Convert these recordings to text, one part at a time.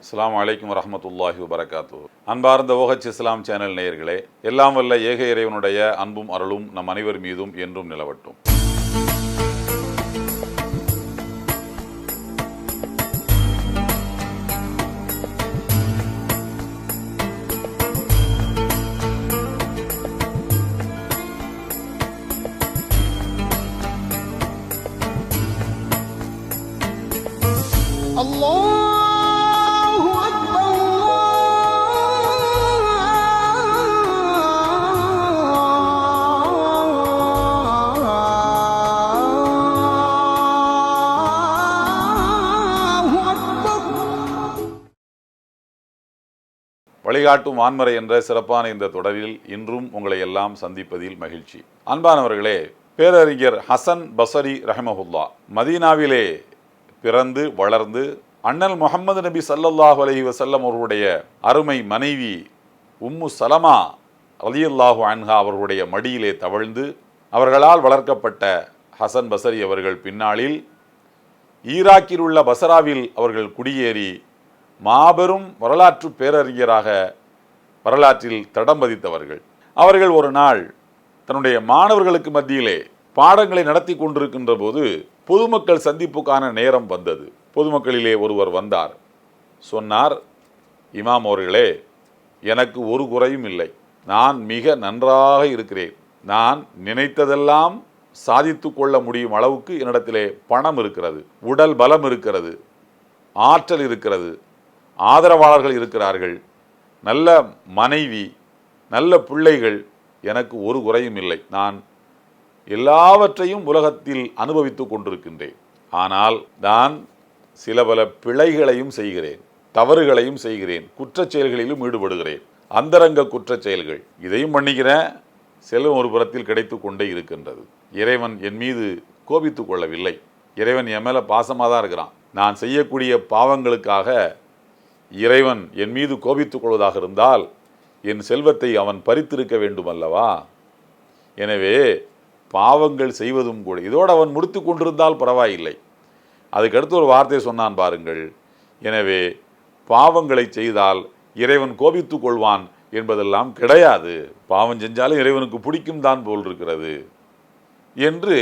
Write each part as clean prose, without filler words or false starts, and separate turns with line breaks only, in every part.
அஸ்ஸலாமு அலைக்கும் வரஹ்மத்துல்லாஹி வபரகாத்துஹு. அன்பார்ந்த OH இஸ்லாம் சேனல் நேயர்களே, எல்லாம் வல்ல ஏக இறைவனுடைய அன்பும் அருளும் நம் அனைவர் மீதும் என்றும் நிலவட்டும்.
அல்லாஹு அக்பர் அல்லாஹு அக்பர்.
வழிகாட்டும் வான்மறை என்ற சிறப்பான இந்த தொடரில் இன்றும் உங்களை எல்லாம் சந்திப்பதில் மகிழ்ச்சி. அன்பானவர்களே, பேரறிஞர் ஹசன் பஸரி ரஹ்மஹுல்லா மதீனாவிலே பிறந்து வளர்ந்து அண்ணல் முஹம்மது நபி ஸல்லல்லாஹு அலைஹி வஸல்லம் அவர்களுடைய அருமை மனைவி உம்மு சலமா ரலியல்லாஹு அன்ஹா அவர்களுடைய மடியிலே தவழ்ந்து அவர்களால் வளர்க்கப்பட்ட ஹசன் பஸரி அவர்கள் பின்னாளில் ஈராக்கில் உள்ள பசராவில் அவர்கள் குடியேறி மாபெரும் வரலாற்று பேரறிஞராக வரலாற்றில் தடம் பதித்தவர்கள். அவர்கள் ஒரு நாள் தன்னுடைய மாணவர்களுக்கு மத்தியிலே பாடங்களை நடத்தி கொண்டிருக்கின்ற போது பொதுமக்கள் சந்திப்புக்கான நேரம் வந்தது. பொதுமக்களிலே ஒருவர் வந்தார். சொன்னார், இமாம் அவர்களே, எனக்கு ஒரு குறையும் இல்லை, நான் மிக நன்றாக இருக்கிறேன், நான் நினைத்ததெல்லாம் சாதித்து கொள்ள முடியும் அளவுக்கு என்னிடத்திலே பணம் இருக்கிறது, உடல் பலம் இருக்கிறது, ஆற்றல் இருக்கிறது, ஆதரவாளர்கள் இருக்கிறார்கள், நல்ல மனைவி, நல்ல பிள்ளைகள், எனக்கு ஒரு குறையும் இல்லை, நான் எல்லாவற்றையும் உலகத்தில் அனுபவித்து கொண்டிருக்கின்றேன். ஆனால் நான் சில பல பிழைகளையும் செய்கிறேன், தவறுகளையும் செய்கிறேன், குற்றச் செயல்களிலும் ஈடுபடுகிறேன், அந்தரங்க குற்றச் செயல்கள், இதையும் பண்ணிக்கிறேன். செல்வம் ஒரு புறத்தில் கிடைத்து கொண்டே இருக்கின்றது. இறைவன் என் மீது கோபித்து கொள்ளவில்லை, இறைவன் என் மேலே பாசமாக தான் இருக்கிறான். நான் செய்யக்கூடிய பாவங்களுக்காக இறைவன் என் மீது கோபித்துக் கொள்வதாக இருந்தால் என் செல்வத்தை அவன் பறித்திருக்க வேண்டும் அல்லவா? எனவே பாவங்கள் செய்வதும் கூட இதோடு அவன் முடித்து கொண்டிருந்தால் பரவாயில்லை. அதுக்கடுத்து ஒரு வார்த்தை சொன்னான் பாருங்கள், எனவே பாவங்களை செய்தால் இறைவன் கோபித்து கொள்வான் என்பதெல்லாம் கிடையாது, பாவம் செஞ்சாலும் இறைவனுக்கு பிடிக்கும் தான் போல் இருக்கிறது என்று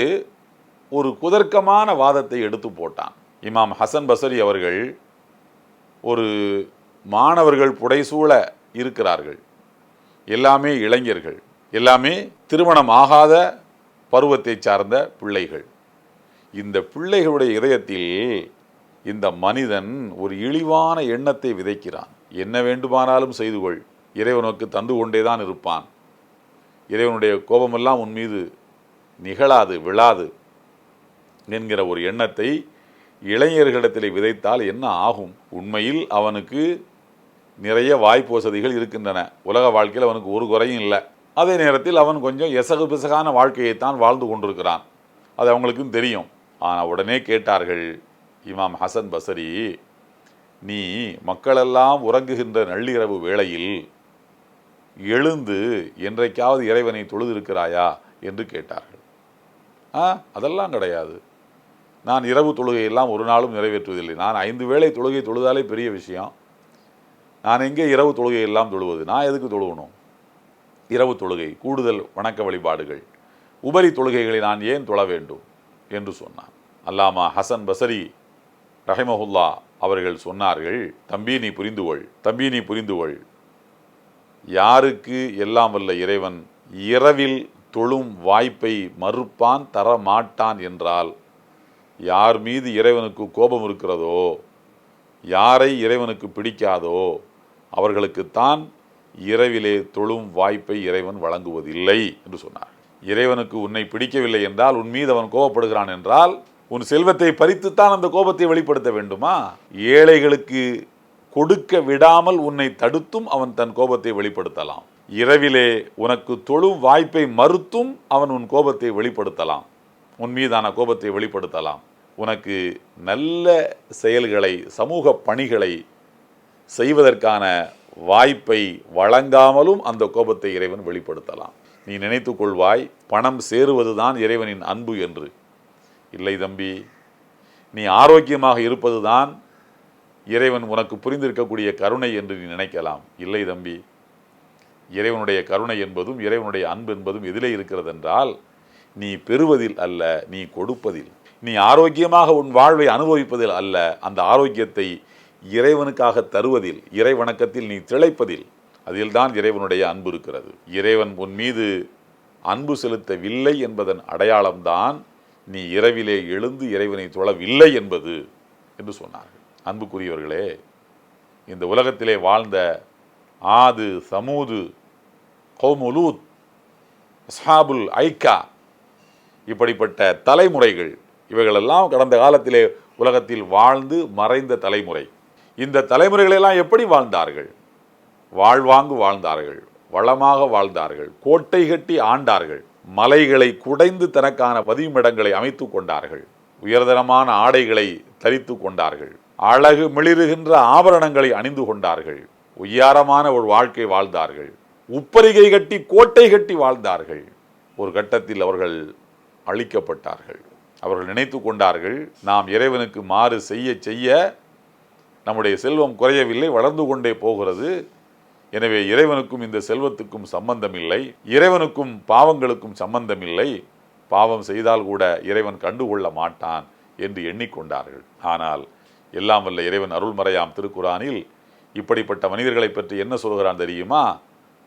ஒரு குதர்க்கமான வாதத்தை எடுத்து போட்டான். இமாம் ஹசன் பஸரி அவர்கள் ஒரு மாணவர்கள் புடைசூழ இருக்கிறார்கள். எல்லாமே இளைஞர்கள், எல்லாமே திருமணம் ஆகாத பருவத்தை சார்ந்த பிள்ளைகள். இந்த பிள்ளைகளுடைய இதயத்தில் இந்த மனிதன் ஒரு இழிவான எண்ணத்தை விதைக்கிறான். என்ன வேண்டுமானாலும் செய்து கொள், இறைவனுக்கு தந்து கொண்டே தான் இருப்பான், இறைவனுடைய கோபமெல்லாம் உன் மீது நிகழாது விழாது என்கிற ஒரு எண்ணத்தை இளைஞர்களிடத்தில் விதைத்தால் என்ன ஆகும்? உண்மையில் அவனுக்கு நிறைய வாய்ப்பு வசதிகள் இருக்கின்றன, உலக வாழ்க்கையில் அவனுக்கு ஒரு குறையும் இல்லை. அதே நேரத்தில் அவன் கொஞ்சம் எசகு பிசகான வாழ்க்கையைத்தான் வாழ்ந்து கொண்டிருக்கிறான், அது அவங்களுக்கும் தெரியும். ஆனால் உடனே கேட்டார்கள், இமாம் ஹசன் பஸரி, நீ மக்களெல்லாம் உறங்குகின்ற நள்ளிரவு வேளையில் எழுந்து என்றைக்காவது இறைவனை தொழுதிருக்கிறாயா என்று கேட்டார்கள். அதெல்லாம் கிடையாது, நான் இரவு தொழுகையெல்லாம் ஒரு நாளும் நிறைவேற்றுவதில்லை, நான் 5 வேளை தொழுகை தொழுதாலே பெரிய விஷயம், நான் எங்கே இரவு தொழுகையெல்லாம் தொழுவது, நான் எதுக்கு தொழுவணும்? இரவு தொழுகை, கூடுதல் வணக்க வழிபாடுகள், உபரி தொழுகைகளை நான் ஏன் தொழ வேண்டும் என்று சொன்னான். அல்லாமா ஹசன் பஸரி ரஹிமஹுல்லா அவர்கள் சொன்னார்கள், தம்பி நீ புரிந்துகொள், தம்பி நீ புரிந்துகொள், யாருக்கு எல்லாம் வல்ல இறைவன் இரவில் தொழும் வாய்ப்பை மறுப்பான், தர மாட்டான் என்றால் யார் மீது இறைவனுக்கு கோபம் இருக்கிறதோ, யாரை இறைவனுக்கு பிடிக்காதோ அவர்களுக்குத்தான் இரவிலே தொழும் வாய்ப்பை இறைவன் வழங்குவதில்லை என்று சொன்னார். இறைவனுக்கு உன்னை பிடிக்கவில்லை என்றால், உன் மீது அவன் கோபப்படுகிறான் என்றால், உன் செல்வத்தை பறித்துத்தான் அந்த கோபத்தை வெளிப்படுத்த வேண்டுமா? ஏழைகளுக்கு கொடுக்க விடாமல் உன்னை தடுத்தும் அவன் தன் கோபத்தை வெளிப்படுத்தலாம். இரவிலே உனக்கு தொழும் வாய்ப்பை மறுத்தும் அவன் உன் கோபத்தை வெளிப்படுத்தலாம், உன் மீதான கோபத்தை வெளிப்படுத்தலாம். உனக்கு நல்ல செயல்களை, சமூக பணிகளை செய்வதற்கான வாய்ப்பை வழங்காமலும் அந்த கோபத்தை இறைவன் வெளிப்படுத்தலாம். நீ நினைத்து கொள்வாய் பணம் சேருவதுதான் இறைவனின் அன்பு என்று. இல்லை தம்பி, நீ ஆரோக்கியமாக இருப்பதுதான் இறைவன் உனக்கு புரிந்திருக்கக்கூடிய கருணை என்று நீ நினைக்கலாம். இல்லை தம்பி, இறைவனுடைய கருணை என்பதும் இறைவனுடைய அன்பு என்பதும் எதிலே இருக்கிறது என்றால், நீ பெறுவதில் அல்ல, நீ கொடுப்பதில். நீ ஆரோக்கியமாக உன் வாழ்வை அனுபவிப்பதில் அல்ல, அந்த ஆரோக்கியத்தை இறைவனுக்காக தருவதில், இறை வணக்கத்தில் நீ திளைப்பதில், அதில்தான் இறைவனுடைய அன்பு இருக்கிறது. இறைவன் உன் மீது அன்பு செலுத்தவில்லை என்பதன் அடையாளம்தான் நீ இரவிலே எழுந்து இறைவனை தொழவில்லை என்பது என்று சொன்னார்கள். அன்புக்குரியவர்களே, இந்த உலகத்திலே வாழ்ந்த ஆது, சமூது, கௌமுலூத், அஸ்ஹாபுல் ஐக்கா, இப்படிப்பட்ட தலைமுறைகள், இவைகளெல்லாம் கடந்த காலத்திலே உலகத்தில் வாழ்ந்து மறைந்த தலைமுறை. இந்த தலைமுறைகளெல்லாம் எப்படி வாழ்ந்தார்கள்? வாழ்வாங்கு வாழ்ந்தார்கள், வளமாக வாழ்ந்தார்கள், கோட்டை கட்டி ஆண்டார்கள், மலைகளை குடைந்து தனக்கான பதிவிடங்களை அமைத்து கொண்டார்கள், உயர்தரமான ஆடைகளை தரித்து கொண்டார்கள், அழகு மிளிருகின்ற ஆபரணங்களை அணிந்து கொண்டார்கள், உயரமான ஒரு வாழ்க்கை வாழ்ந்தார்கள், உப்பரிகை கட்டி கோட்டை கட்டி வாழ்ந்தார்கள். ஒரு கட்டத்தில் அவர்கள் அழிக்கப்பட்டார்கள். அவர்கள் நினைத்து கொண்டார்கள், நாம் இறைவனுக்கு மாறு செய்ய செய்ய நம்முடைய செல்வம் குறையவில்லை, வளர்ந்து கொண்டே போகிறது. எனவே இறைவனுக்கும் இந்த செல்வத்துக்கும் சம்பந்தம் இல்லை, இறைவனுக்கும் பாவங்களுக்கும் சம்பந்தம் இல்லை, பாவம் செய்தால் கூட இறைவன் கண்டுகொள்ள மாட்டான் என்று எண்ணிக்கொண்டார்கள். ஆனால் எல்லாம் வல்ல இறைவன் அருள்மறையாம் திருக்குரானில் இப்படிப்பட்ட மனிதர்களை பற்றி என்ன சொல்கிறான் தெரியுமா?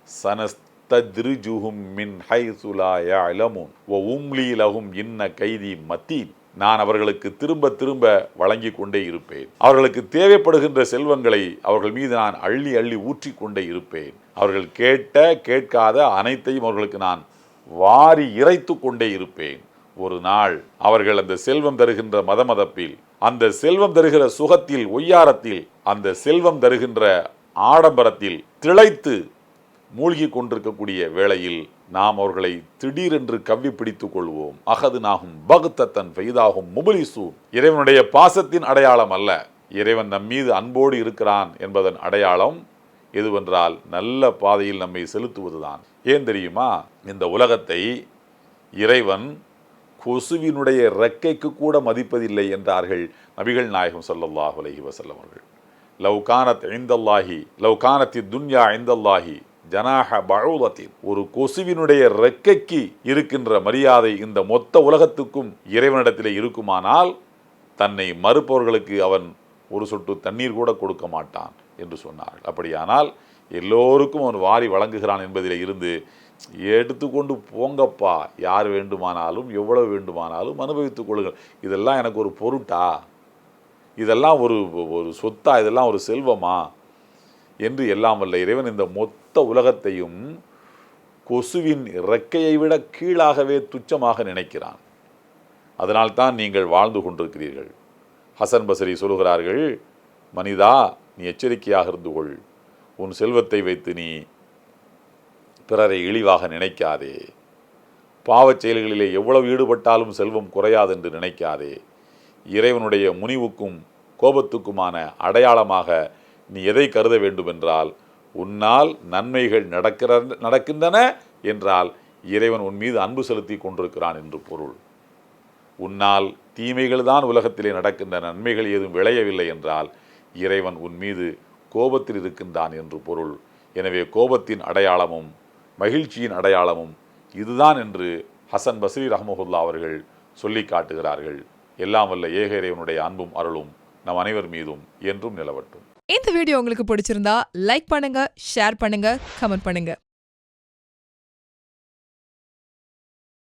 சனஸ்தத்ரிஜுஹும் மின் ஹைஸு லா யஅலமூன் வ உம்லி லஹும் இன்ன கைதி மத்தீன். நான் அவர்களுக்கு திரும்ப திரும்ப வழங்கி கொண்டே இருப்பேன். அவர்களுக்கு தேவைப்படுகின்ற செல்வங்களை அவர்கள் மீது நான் அள்ளி அள்ளி ஊற்றி கொண்டே இருப்பேன். அவர்கள் கேட்ட கேட்காத அனைத்தையும் அவர்களுக்கு நான் வாரி இறைத்து கொண்டே இருப்பேன். ஒரு நாள் அவர்கள் அந்த செல்வம் தருகின்ற மதமதப்பில், அந்த செல்வம் தருகிற சுகத்தில், ஒய்யாரத்தில், அந்த செல்வம் தருகின்ற ஆடம்பரத்தில் திளைத்து மூழ்கி கொண்டிருக்கக்கூடிய வேளையில் நாம் அவர்களை திடீரென்று கவ்வி பிடித்துக் கொள்வோம். அகது நாகும் பகுத்தத்தன் பெய்தாகும் முபலிசூ. இறைவனுடைய பாசத்தின் அடையாளம் அல்ல, இறைவன் நம் மீது அன்போடு இருக்கிறான் என்பதன் அடையாளம் எதுவென்றால் நல்ல பாதையில் நம்மை செலுத்துவதுதான். ஏன் தெரியுமா? இந்த உலகத்தை இறைவன் கொசுவினுடைய ரெக்கைக்கு கூட மதிப்பதில்லை என்றார்கள் நபிகள் நாயகம் ஸல்லல்லாஹு அலைஹி வஸல்லம் அவர்கள். லவ் கானத் இந்தல்லாஹி லவ் கானத்தி துன்யா இந்தல்லாஹி ஜனாஹ பஊதத்தின். ஒரு கொசுவினுடைய ரெக்கைக்கு இருக்கின்ற மரியாதை இந்த மொத்த உலகத்துக்கும் இறைவனிடத்திலே இருக்குமானால் தன்னை மறுப்பவர்களுக்கு அவன் ஒரு சொட்டு தண்ணீர் கூட கொடுக்க மாட்டான் என்று சொன்னார்கள். அப்படியானால் எல்லோருக்கும் அவன் வாரி வழங்குகிறான் என்பதிலே இருந்து எடுத்துக்கொண்டு போங்கப்பா, யார் வேண்டுமானாலும் எவ்வளவு வேண்டுமானாலும் அனுபவித்துக் கொள்ளுங்கள், இதெல்லாம் எனக்கு ஒரு பொருட்டா, இதெல்லாம் ஒரு சொத்தா, இதெல்லாம் ஒரு செல்வமா என்று எல்லாம் வல்ல இறைவன் இந்த மொத்த உலகத்தையும் கொசுவின் இறக்கையை விட கீழாகவே துச்சமாக நினைக்கிறான். அதனால்தான் நீங்கள் வாழ்ந்து கொண்டிருக்கிறீர்கள். ஹசன் பஸ்ரி சொல்கிறார்கள், மனிதா நீ எச்சரிக்கையாக இருந்து கொள், உன் செல்வத்தை வைத்து நீ பிறரை இழிவாக நினைக்காதே, பாவச் செயல்களிலே எவ்வளவு ஈடுபட்டாலும் செல்வம் குறையாது என்று நினைக்காதே. இறைவனுடைய முனிவுக்கும் கோபத்துக்குமான அடையாளமாக நீ எதை கருத வேண்டும் என்றால், உன்னால் நன்மைகள் நடக்கின்றன என்றால் இறைவன் உன் மீது அன்பு செலுத்தி கொண்டிருக்கிறான் என்று பொருள். உன்னால் தீமைகள் தான் உலகத்திலே நடக்கின்ற, நன்மைகள் ஏதும் விளையவில்லை என்றால் இறைவன் உன் மீது கோபத்தில் இருக்கின்றான் என்று பொருள். எனவே கோபத்தின் அடையாளமும் மகிழ்ச்சியின் அடையாளமும் இதுதான் என்று ஹசன் பஸ்ரி ரஹ்மஹுல்லா அவர்கள் சொல்லி காட்டுகிறார்கள். எல்லாம் வல்ல ஏக இறைவனுடைய அன்பும் அருளும் நம் அனைவர் மீதும் என்றும் நிலவட்டும்.
இந்த வீடியோ உங்களுக்கு பிடிச்சிருந்தா லைக் பண்ணுங்க, ஷேர் பண்ணுங்க, கமெண்ட் பண்ணுங்க.